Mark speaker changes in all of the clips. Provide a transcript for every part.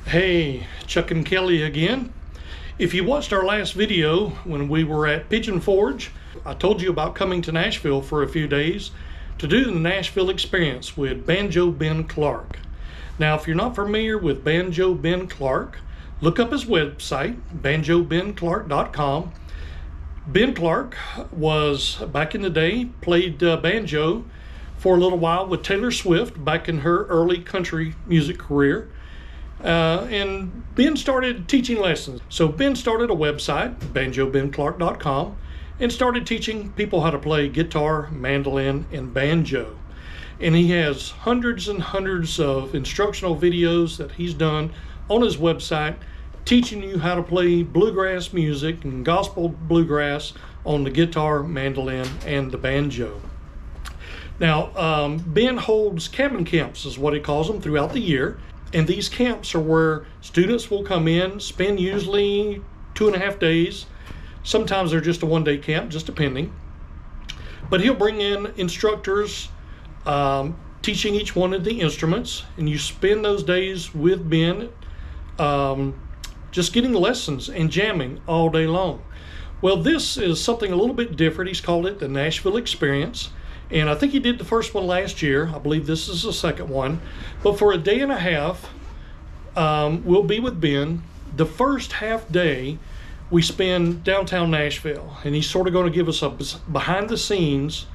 Speaker 1: Hey, Chuck and Kelly again. If you watched our last video when we were at Pigeon Forge, I told you about coming to Nashville for a few days to do the Nashville experience with Banjo Ben Clark. Now, if you're not familiar with Banjo Ben Clark, look up his website, banjobenclark.com. Ben Clark was, back in the day, played banjo for a little while with Taylor Swift back in her early country music career. And Ben started teaching lessons. So Ben started a website, banjobenclark.com, and started teaching people how to play guitar, mandolin, and banjo. And he has hundreds and hundreds of instructional videos that he's done on his website teaching you how to play bluegrass music and gospel bluegrass on the guitar, mandolin, and the banjo. Now, Ben holds cabin camps, is what he calls them, throughout the year. And these camps are where students will come in, spend usually 2.5 days. Sometimes they're just a one-day camp, just depending. But he'll bring in instructors teaching each one of the instruments, and you spend those days with Ben just getting lessons and jamming all day long. Well, this is something a little bit different. He's called it the Nashville Experience. And I think he did the first one last year. I believe this is the second one. But for a day and a half, we'll be with Ben. The first half day, we spend downtown Nashville. And he's sort of going to give us a behind the scenes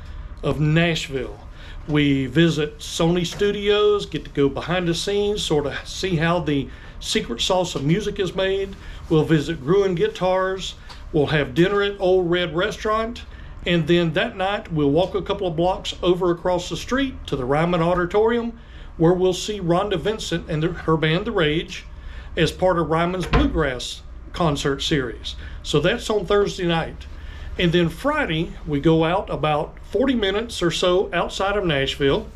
Speaker 1: of Nashville. We visit Sony Studios, get to go behind the scenes, sort of see how the secret sauce of music is made. We'll visit Gruhn Guitars. We'll have dinner at Ole Red restaurant. And then that night, we'll walk a couple of blocks over across the street to the Ryman Auditorium, where we'll see Rhonda Vincent and her band, The Rage, as part of Ryman's Bluegrass concert series. So that's on Thursday night. And then Friday, we go out about 40 minutes or so outside of Nashville,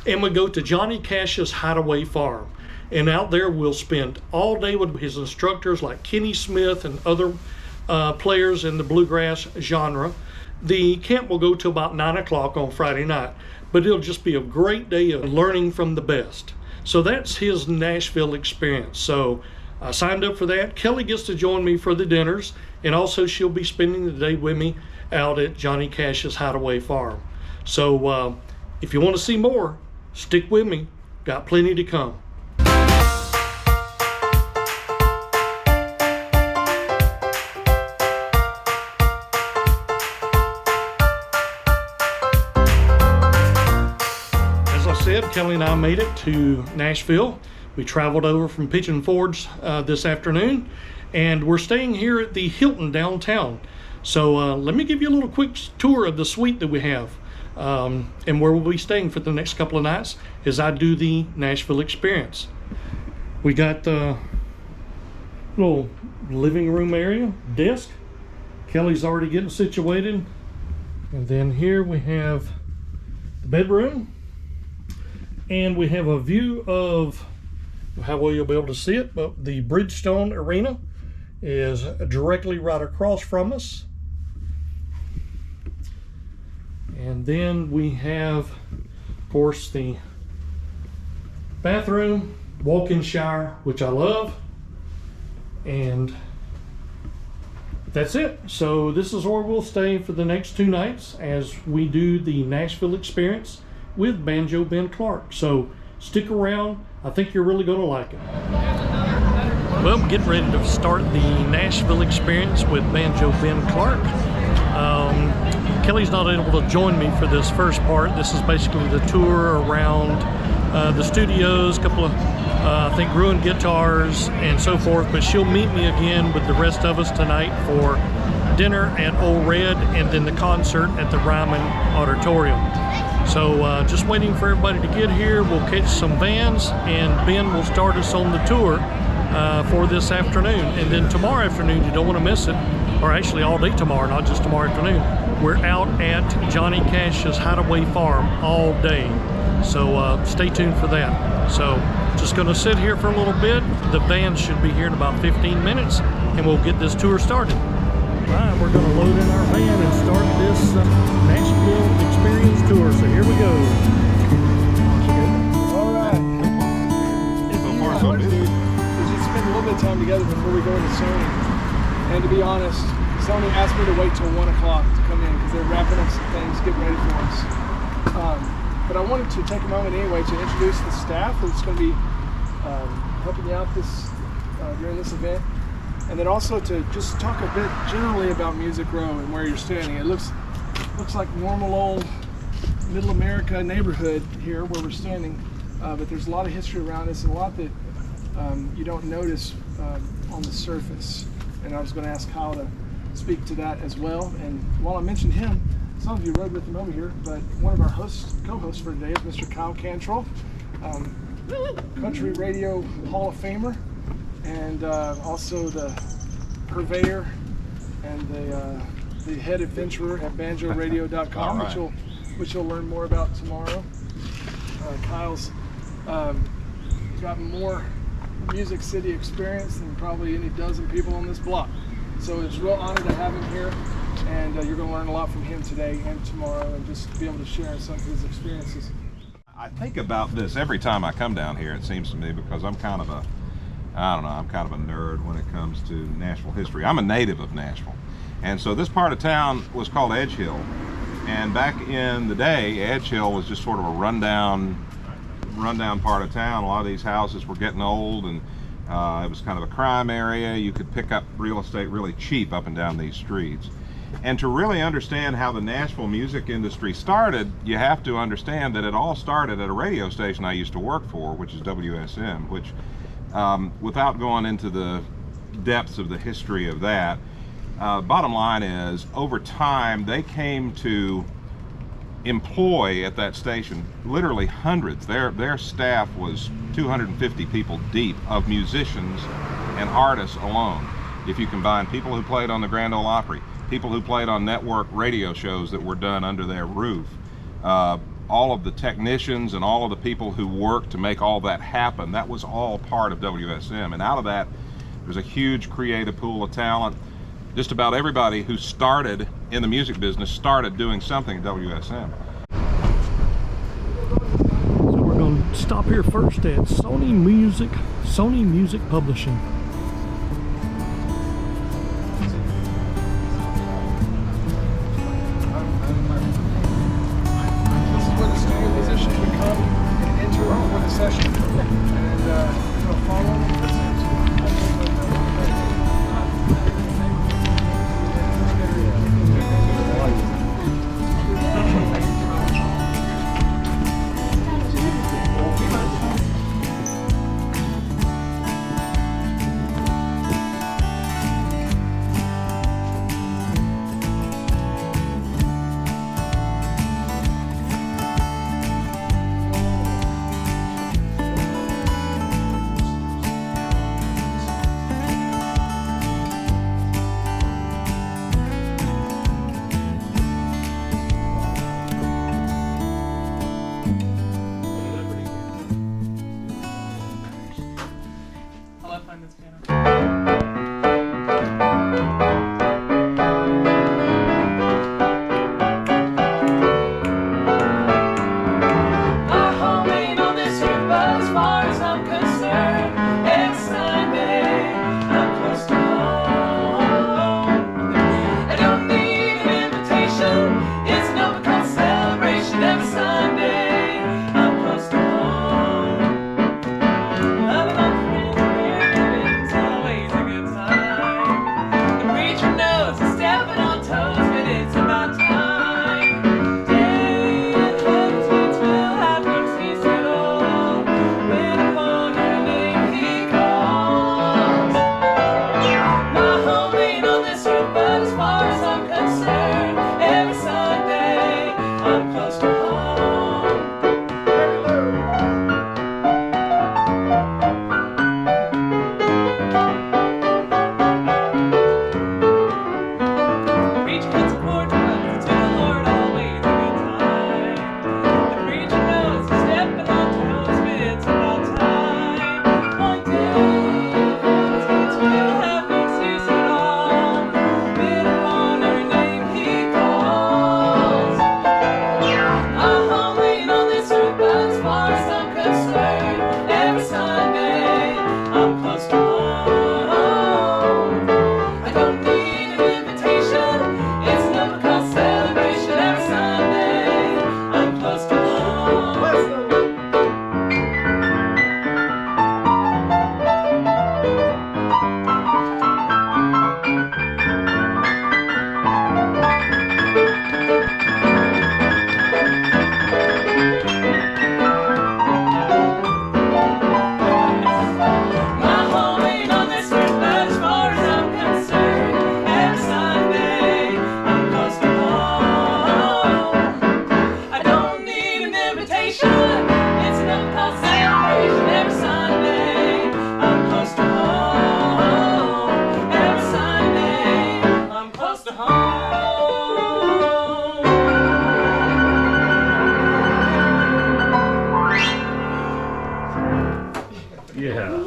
Speaker 1: and we go to Johnny Cash's Hideaway Farm. And out there, we'll spend all day with his instructors like Kenny Smith and other players in the bluegrass genre. The camp will go to about 9 o'clock on Friday night, but it'll just be a great day of learning from the best. So that's his Nashville experience. So I signed up for that. Kelly gets to join me for the dinners, and also she'll be spending the day with me out at Johnny Cash's Hideaway Farm. So if you want to see more, stick with me. Got plenty to come. Kelly and I made it to Nashville. We traveled over from Pigeon Forge this afternoon, and we're staying here at the Hilton downtown. So let me give you a little quick tour of the suite that we have and where we'll be staying for the next couple of nights as I do the Nashville experience. We got the little living room area, desk. Kelly's already getting situated. And then here we have the bedroom. And we have a view of how well you'll be able to see it, but the Bridgestone Arena is directly right across from us. And then we have, of course, the bathroom, walk-in shower, which I love. And that's it. So this is where we'll stay for the next 2 nights as we do the Nashville experience with Banjo Ben Clark. So stick around. I think you're really going to like it. Well, I'm getting ready to start the Nashville experience with Banjo Ben Clark. Kelly's not able to join me for this first part. This is basically the tour around the studios, a couple of, I think, Gruhn Guitars and so forth, but she'll meet me again with the rest of us tonight for dinner at Ole Red and then the concert at the Ryman Auditorium. So just waiting for everybody to get here. We'll catch some vans, and Ben will start us on the tour for this afternoon. And then tomorrow afternoon, you don't want to miss it, or actually all day tomorrow, not just tomorrow afternoon. We're out at Johnny Cash's Hideaway Farm all day. So stay tuned for that. So just going to sit here for a little bit. The van should be here in about 15 minutes, and we'll get this tour started. All right, we're going to load in our van and start this Nashville experience tour. So here we go. All right.
Speaker 2: wanted to do is just spend a little bit of time together before we go into Sony. And to be honest, Sony asked me to wait till 1 o'clock to come in because they're wrapping up some things, getting ready for us. But I wanted to take a moment anyway to introduce the staff that's going to be helping you out during this event. And then also to just talk a bit generally about Music Row and where you're standing. It looks like normal old middle America neighborhood here where we're standing, but there's a lot of history around us and a lot that you don't notice on the surface. And I was going to ask Kyle to speak to that as well. And while I mentioned him, some of you rode with him over here, but one of our co-hosts for today is Mr. Kyle Cantrell, country radio Hall of Famer, and also the purveyor and the head adventurer at banjoradio.com,
Speaker 3: right.
Speaker 2: which you'll learn more about tomorrow. Kyle's got more Music City experience than probably any dozen people on this block. So it's a real honor to have him here, and you're going to learn a lot from him today and tomorrow, and just be able to share some of his experiences.
Speaker 3: I think about this every time I come down here, it seems to me, because I'm kind of a nerd when it comes to Nashville history. I'm a native of Nashville. And so this part of town was called Edge Hill. And back in the day, Edge Hill was just sort of a rundown part of town. A lot of these houses were getting old, and it was kind of a crime area. You could pick up real estate really cheap up and down these streets. And to really understand how the Nashville music industry started, you have to understand that it all started at a radio station I used to work for, which is WSM, which, without going into the depths of the history of that, bottom line is, over time, they came to employ at that station literally hundreds. Their staff was 250 people deep of musicians and artists alone. If you combine people who played on the Grand Ole Opry, people who played on network radio shows that were done under their roof, all of the technicians and all of the people who worked to make all that happen, that was all part of WSM. And out of that, there's a huge creative pool of talent. Just about everybody who started in the music business started doing something at WSM.
Speaker 1: So we're going to stop here first at Sony Music Publishing.
Speaker 2: This is where the studio musicians would come and enter for the session. And follow them.
Speaker 4: I'm close to home. I don't need an invitation. It's an uppercut celebration every Sunday. I'm close to home. My home ain't on this earth, but as far as I'm concerned, every Sunday I'm close to home. I don't need an invitation. It's an uppercut celebration every Sunday. I'm close to home. Every Sunday I'm close to home.
Speaker 1: Yeah.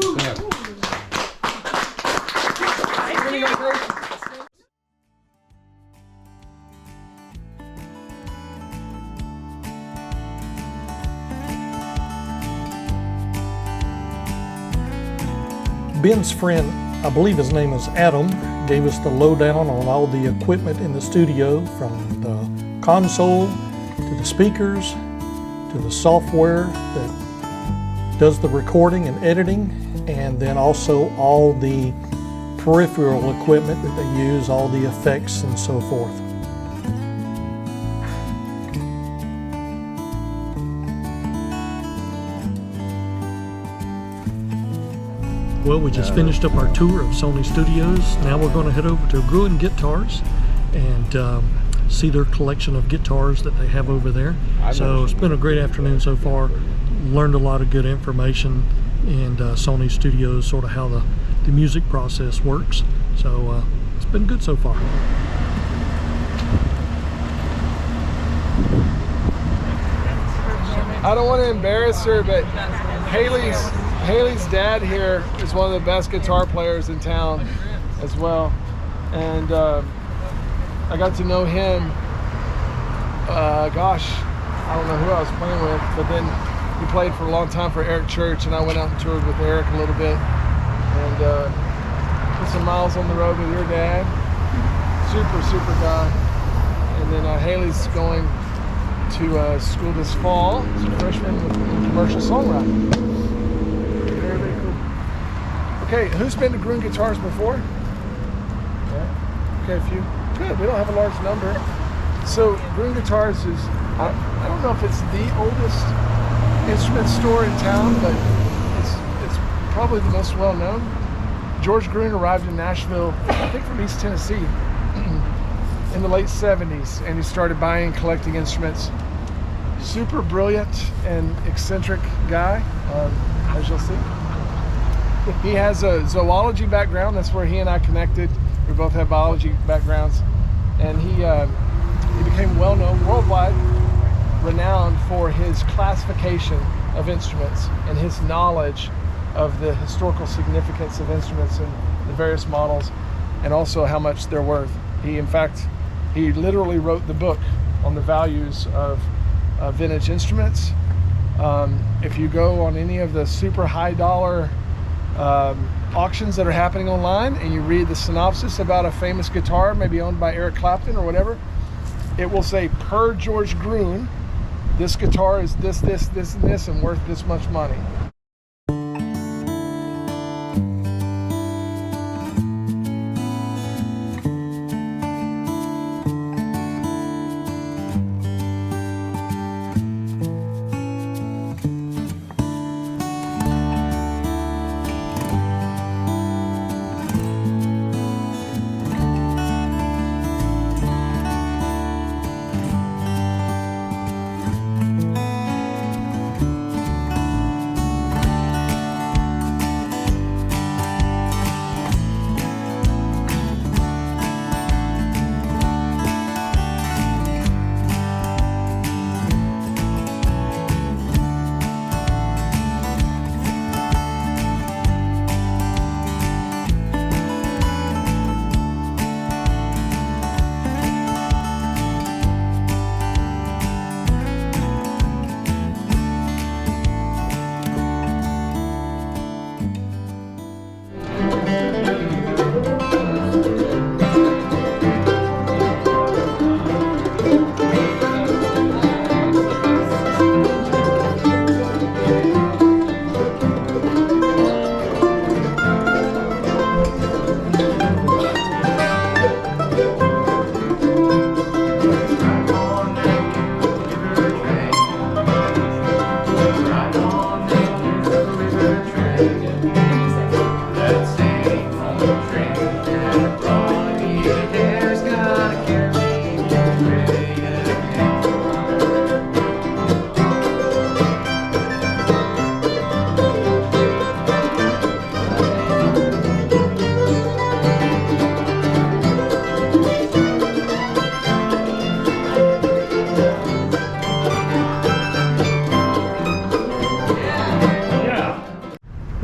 Speaker 1: Ben's friend, I believe his name is Adam, gave us the lowdown on all the equipment in the studio, from the console to the speakers to the software that does the recording and editing, and then also all the peripheral equipment that they use, all the effects and so forth. Well, we just finished up our tour of Sony Studios. Now we're going to head over to Gruhn Guitars and see their collection of guitars that they have over there. So it's been a great afternoon so far. Learned a lot of good information in Sony Studios, sort of how the music process works. So it's been good so far.
Speaker 2: I don't want to embarrass her, but Haley's dad here is one of the best guitar players in town as well, and I got to know him. Gosh, I don't know who I was playing with, but then he played for a long time for Eric Church, and I went out and toured with Eric a little bit, and put some miles on the road with your dad. Super guy. And then Haley's going to school this fall. She's a freshman in commercial songwriting. Very cool. Okay, who's been to Gruhn Guitars before? Yeah. Okay, a few. Good. We don't have a large number. So Gruhn Guitars is, I don't know if it's the oldest instrument store in town, but it's probably the most well known. George Gruhn arrived in Nashville, I think from East Tennessee, in the late 70s, and he started buying and collecting instruments. Super brilliant and eccentric guy, as you'll see. He has a zoology background. That's where he and I connected. We both have biology backgrounds, and he became well known worldwide, renowned for his classification of instruments and his knowledge of the historical significance of instruments and the various models, and also how much they're worth. In fact, he literally wrote the book on the values of vintage instruments. If you go on any of the super high dollar auctions that are happening online and you read the synopsis about a famous guitar, maybe owned by Eric Clapton or whatever, it will say, per George Gruhn, this guitar is this, and this, and worth this much money.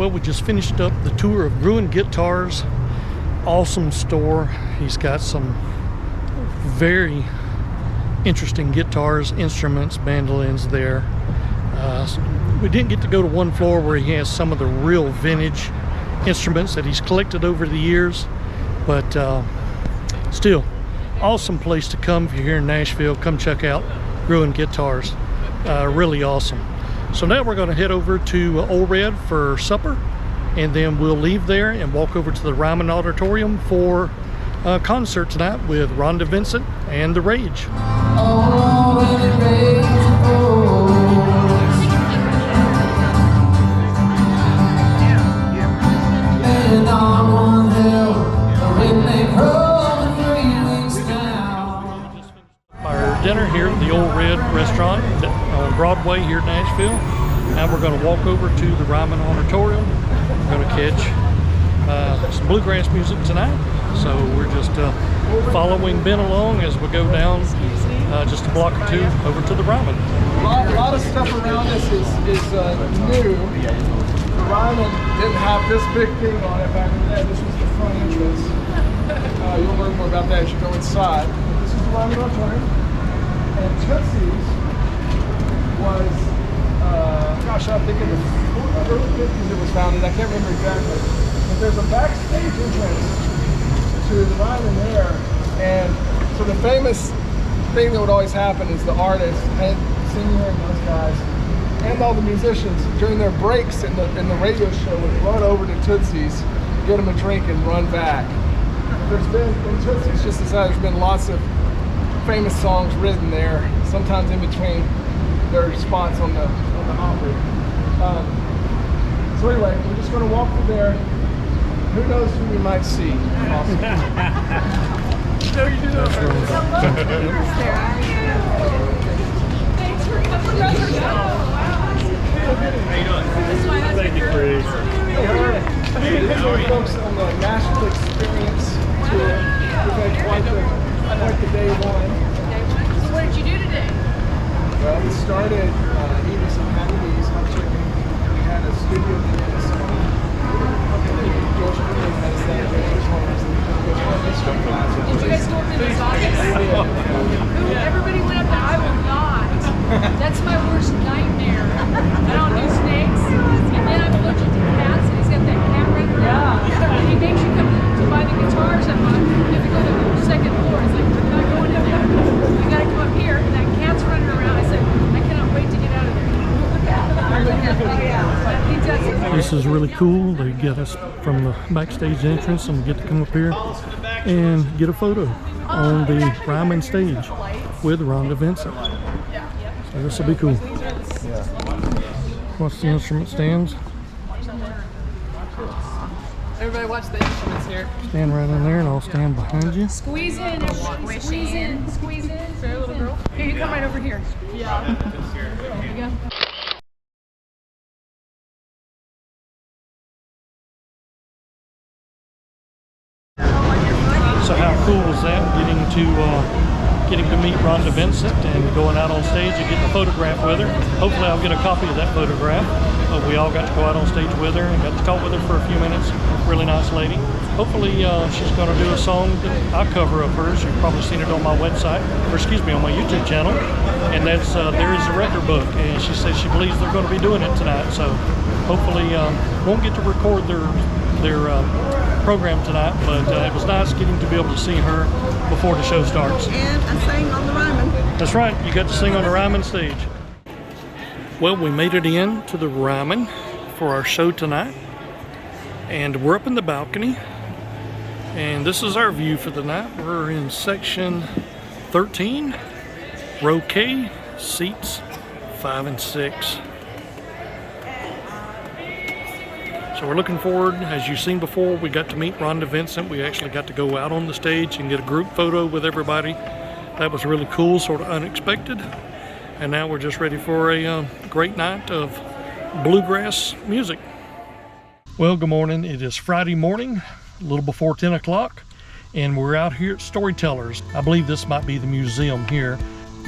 Speaker 1: Well, we just finished up the tour of Gruhn Guitars. Awesome store. He's got some very interesting guitars, instruments, mandolins there. We didn't get to go to one floor where he has some of the real vintage instruments that he's collected over the years, but still, awesome place to come if you're here in Nashville. Come check out Gruhn Guitars. Really awesome. So now we're going to head over to Ole Red for supper, and then we'll leave there and walk over to the Ryman Auditorium for a concert tonight with Rhonda Vincent and The Rage. Our dinner here at the Ole Red restaurant on Broadway here in Nashville. Now we're going to walk over to the Ryman Auditorium. We're going to catch some bluegrass music tonight. So we're just following Ben along as we go down just a block or two over to the Ryman.
Speaker 2: A lot of stuff around us is new. The Ryman didn't have this big thing on it back in the day. This was the front entrance. You'll learn more about that as you go inside. This is the Ryman Auditorium. And Tootsie's was, gosh, I think in the early 50s it was founded. I can't remember exactly. But there's a backstage entrance to the Ryman there. And so the famous thing that would always happen is the artist, head singer and those guys, and all the musicians during their breaks in the radio show would run over to Tootsie's, get them a drink and run back. There's been, in Tootsie's just aside, there's been lots of famous songs written there, sometimes in between their spots on the Opry. So anyway, we're just going to walk through there. Who knows who we might see? Awesome. No, you do not.
Speaker 4: Thanks for coming. How you doing?
Speaker 5: Thank you, Chris.
Speaker 2: Hey, how are you? Folks on the Nashville Experience tour. We've had quite the day one.
Speaker 6: So what did you do today?
Speaker 2: Well, we started eating some Happy's hot chicken. We had a studio there in Sony. And then George had us that day.
Speaker 6: Did you guys go up in the sockets? Everybody went up there. I will not. That's my worst nightmare. I don't do snakes. And then I'm allergic to cats, and he's got that cat right around. And he makes you come to buy the guitars. I'm like, you have to go to the second floor. It's like, we're not going in there. You got to come up here. And that cat's running around. I said, I cannot wait to get out of there.
Speaker 1: This is really cool. They get us from the backstage entrance, and we get to come up here and get a photo on the Ryman stage with Rhonda Vincent. So this will be cool. Watch the instrument stands.
Speaker 6: Everybody watch the instruments here.
Speaker 1: Stand right in there and I'll stand behind you.
Speaker 6: Squeeze in, everyone. Squeeze in. Squeeze in. Sorry, little girl. Here, you come right over here. Yeah. There you go.
Speaker 1: So how cool was that, getting to meet Rhonda Vincent and going out on stage and getting a photograph with her. Hopefully I'll get a copy of that photograph. We all got to go out on stage with her and got to talk with her for a few minutes. Really nice lady. Hopefully she's going to do a song that I cover of hers. You've probably seen it on my website, or excuse me, on my YouTube channel. And that's There Is a Record Book. And she says she believes they're going to be doing it tonight. So hopefully won't get to record their program tonight, but it was nice getting to be able to see her before the show starts.
Speaker 7: And I sang on the Ryman.
Speaker 1: That's right, you got to sing on the Ryman stage. Well, we made it in to the Ryman for our show tonight, and we're up in the balcony, and this is our view for the night. We're in section 13, row K, seats 5 and 6. So we're looking forward. As you've seen before, we got to meet Rhonda Vincent. We actually got to go out on the stage and get a group photo with everybody. That was really cool, sort of unexpected. And now we're just ready for a great night of bluegrass music. Well, good morning. It is Friday morning, a little before 10 o'clock, and we're out here at Storytellers. I believe this might be the museum here.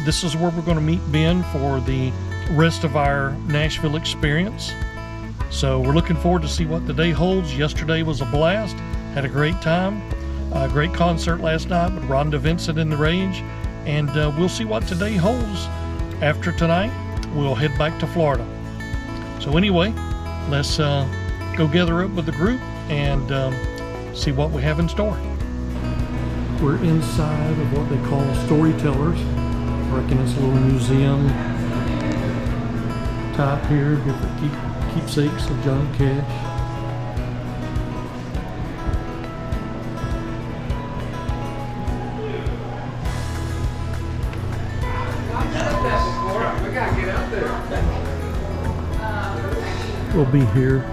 Speaker 1: This is where we're going to meet Ben for the rest of our Nashville experience. So we're looking forward to see what the day holds. Yesterday was a blast. Had a great time. A great concert last night with Rhonda Vincent in the range. And we'll see what today holds. After tonight, we'll head back to Florida. So anyway, let's go gather up with the group and see what we have in store. We're inside of what they call storytellers. I reckon it's a little museum type here, different keepsakes of John Cash. We'll be here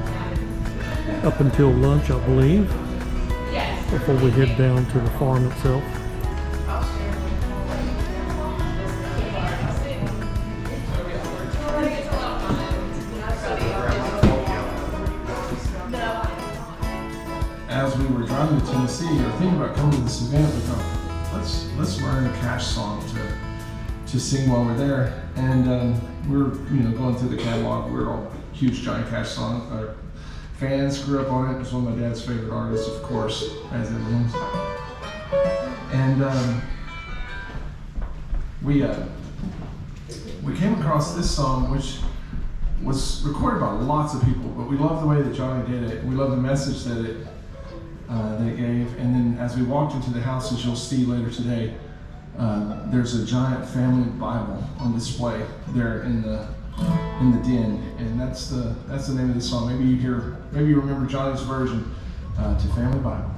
Speaker 1: up until lunch, I believe, before we head down to the farm itself.
Speaker 2: As we were driving to Tennessee, or thinking about coming to this event, we thought, let's learn a Cash song to sing while we're there. And we're going through the catalog. We're all huge Johnny Cash fans. Grew up on it. It's one of my dad's favorite artists, of course, as everyone's. And we came across this song, which was recorded by lots of people, but we love the way that Johnny did it. We love the message that it gave. And then as we walked into the house, as you'll see later today, there's a giant family Bible on display there in the den, and that's the name of the song. Maybe you remember Johnny's version to Family Bible.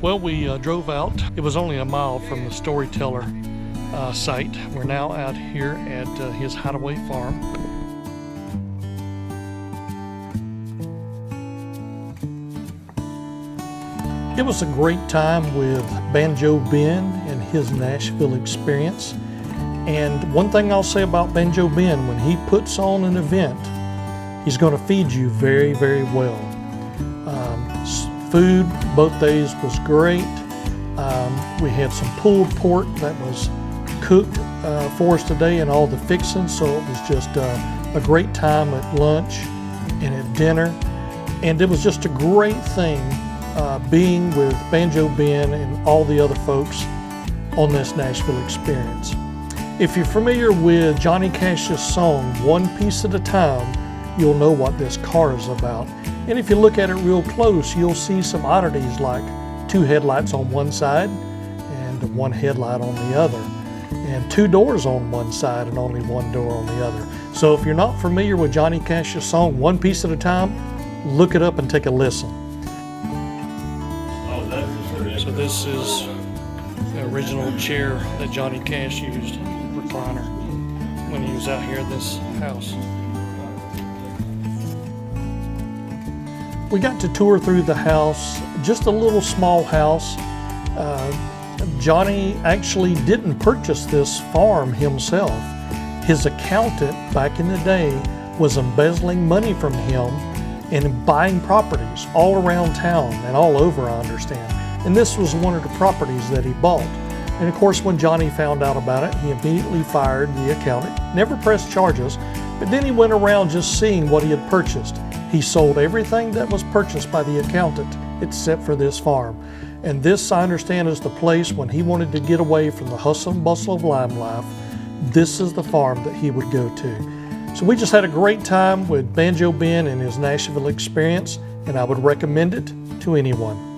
Speaker 1: Well, we drove out. It was only a mile from the Storyteller site. We're now out here at his hideaway farm. It was a great time with Banjo Ben and his Nashville experience. And one thing I'll say about Banjo Ben, when he puts on an event, he's going to feed you very, very well. food both days was great. We had some pulled pork that was cooked for us today and all the fixings, so it was just a great time at lunch and at dinner. And it was just a great thing being with Banjo Ben and all the other folks on this Nashville experience. If you're familiar with Johnny Cash's song, One Piece at a Time, you'll know what this car is about. And if you look at it real close, you'll see some oddities like 2 headlights on one side and 1 headlight on the other, and 2 doors on one side and only 1 door on the other. So if you're not familiar with Johnny Cash's song, One Piece at a Time, look it up and take a listen. So this is the original chair that Johnny Cash used, recliner, when he was out here at this house. We got to tour through the house, just a little small house. Johnny actually didn't purchase this farm himself. His accountant back in the day was embezzling money from him and buying properties all around town and all over, I understand. And this was one of the properties that he bought. And of course, when Johnny found out about it, he immediately fired the accountant, never pressed charges, but then he went around just seeing what he had purchased. He sold everything that was purchased by the accountant except for this farm. And this, I understand, is the place when he wanted to get away from the hustle and bustle of lime life. This is the farm that he would go to. So we just had a great time with Banjo Ben and his Nashville experience, and I would recommend it to anyone.